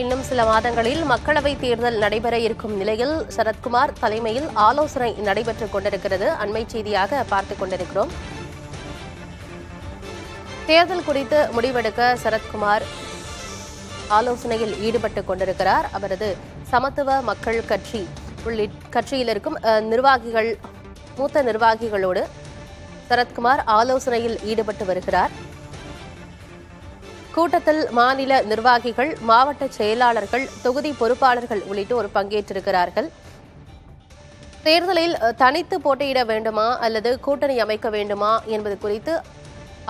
இன்னும் சில மாதங்களில் மக்களவைத் தேர்தல் நடைபெற இருக்கும் நிலையில் சரத்குமார் தலைமையில் ஆலோசனை நடைபெற்றுக் கொண்டிருக்கிறது. அண்மை செய்தியாக பார்த்துக் கொண்டிருக்கிறோம். தேர்தல் குறித்து முடிவெடுக்க சரத்குமார் ஆலோசனையில் ஈடுபட்டுக் கொண்டிருக்கிறார். அவரது சமத்துவ மக்கள் கட்சி கட்சியில் இருக்கும் நிர்வாகிகள், மூத்த நிர்வாகிகளோடு சரத்குமார் ஆலோசனையில் ஈடுபட்டு வருகிறார். கூட்டத்தில் மாநில நிர்வாகிகள், மாவட்ட செயலாளர்கள், தொகுதி பொறுப்பாளர்கள் உள்ளிட்டோர் பங்கேற்றிருக்கிறார்கள். தேர்தலில் தனித்து போட்டியிட வேண்டுமா அல்லது கூட்டணி அமைக்க வேண்டுமா என்பது குறித்து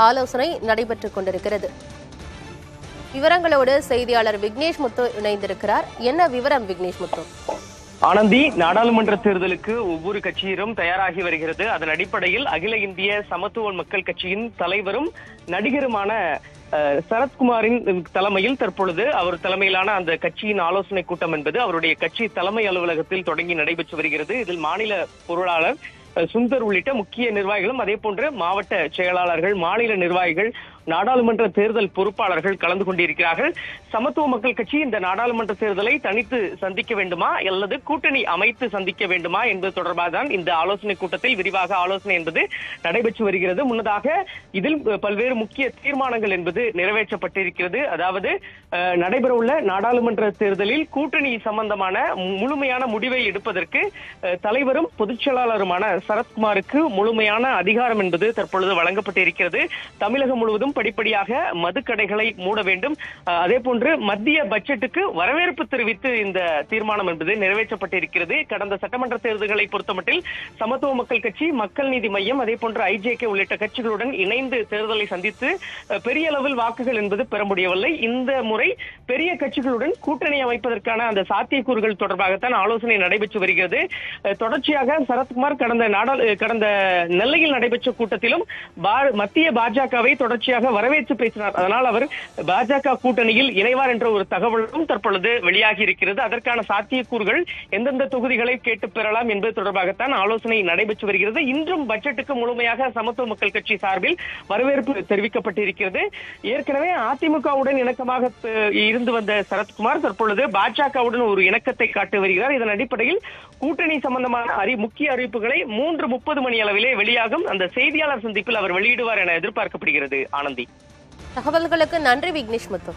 ஆலோசனை நடைபெற்றுக் கொண்டிருக்கிறது. விவரங்களோடு செய்தியாளர் விக்னேஷ் முத்து இணைந்திருக்கிறார். என்ன விவரம் விக்னேஷ் முத்து? ஆனந்தி, நாடாளுமன்ற தேர்தலுக்கு ஒவ்வொரு கட்சியிலும் தயாராகி வருகிறது. அதன் அடிப்படையில் அகில இந்திய சமத்துவ மக்கள் கட்சியின் தலைவரும் நடிகருமான சரத்குமாரின் தலைமையில் தற்பொழுது அவர் தலைமையிலான அந்த கட்சியின் ஆலோசனை கூட்டம் என்பது அவருடைய கட்சி தலைமை அலுவலகத்தில் தொடங்கி நடைபெற்று வருகிறது. இதில் மாநில பொருளாளர் சுந்தர் உள்ளிட்ட முக்கிய நிர்வாகிகளும், அதே போன்று மாவட்ட செயலாளர்கள், மாநில நிர்வாகிகள், நாடாளுமன்ற தேர்தல் பொறுப்பாளர்கள் கலந்து கொண்டிருக்கிறார்கள். சமத்துவ மக்கள் கட்சி இந்த நாடாளுமன்ற தேர்தலை தனித்து சந்திக்க வேண்டுமா அல்லது கூட்டணி அமைத்து சந்திக்க வேண்டுமா என்பது தொடர்பாக தான் இந்த ஆலோசனை கூட்டத்தில் விரிவாக ஆலோசனை என்பது நடைபெற்று வருகிறது. முன்னதாக இதில் பல்வேறு முக்கிய தீர்மானங்கள் என்பது நிறைவேற்றப்பட்டிருக்கிறது. அதாவது நடைபெறவுள்ள நாடாளுமன்ற தேர்தலில் கூட்டணி சம்பந்தமான முழுமையான முடிவை எடுப்பதற்கு தலைவரும் பொதுச் செயலாளருமான சரத்குமாருக்கு முழுமையான அதிகாரம் என்பது தற்பொழுது வழங்கப்பட்டிருக்கிறது. தமிழகம் முழுவதும் படிப்படியாக மதுக்கடைகளை மூட வேண்டும், அதே போன்று மத்திய பட்ஜெட்டுக்கு வரவேற்பு தெரிவித்து இந்த தீர்மானம் என்பது நிறைவேற்றப்பட்டிருக்கிறது. கடந்த சட்டமன்ற தேர்தல்களை பொறுத்தமட்டில் சமத்துவ மக்கள் கட்சி, மக்கள் நீதி மையம், அதே போன்று ஐஜேகே உள்ளிட்ட கட்சிகளுடன் இணைந்து தேர்தலை சந்தித்து பெரிய அளவில் வாக்குகள் என்பது பெற முடியவில்லை. இந்த முறை பெரிய கட்சிகளுடன் கூட்டணி அமைப்பதற்கான அந்த சாத்தியக்கூறுகள் தொடர்பாகத்தான் ஆலோசனை நடைபெற்று வருகிறது. தொடர்ச்சியாக சரத்குமார் கடந்த நெல்லையில் நடைபெற்ற கூட்டத்திலும் மத்திய பாஜகவை தொடர்ச்சியாக வரவேற்று பேசினார். அதனால் அவர் பாஜக கூட்டணியில் இணைவார் என்ற ஒரு தகவலும் தற்பொழுது வெளியாகி இருக்கிறது. அதற்கான சாத்தியக்கூறுகள் எந்தெந்த தொகுதிகளை கேட்டு பெறலாம் என்பது தொடர்பாகத்தான் ஆலோசனை நடைபெற்று வருகிறது. இன்றும் பட்ஜெட்டுக்கு முழுமையாக சமத்துவ மக்கள் கட்சி சார்பில் வரவேற்பு தெரிவிக்கப்பட்டிருக்கிறது. ஏற்கனவே அதிமுகவுடன் இணக்கமாக இருந்து வந்த சரத்குமார் தற்பொழுது பாஜகவுடன் ஒரு இணக்கத்தை காட்டி வருகிறார். இதன் அடிப்படையில் கூட்டணி சம்பந்தமான முக்கிய அறிவிப்புகளை 3:30 மணி அளவிலே வெளியாகும் அந்த செய்தியாளர் சந்திப்பில் அவர் வெளியிடுவார் என எதிர்பார்க்கப்படுகிறது. ஆனந்தி, தகவல்களுக்கு நன்றி விக்னேஷ் முத்து.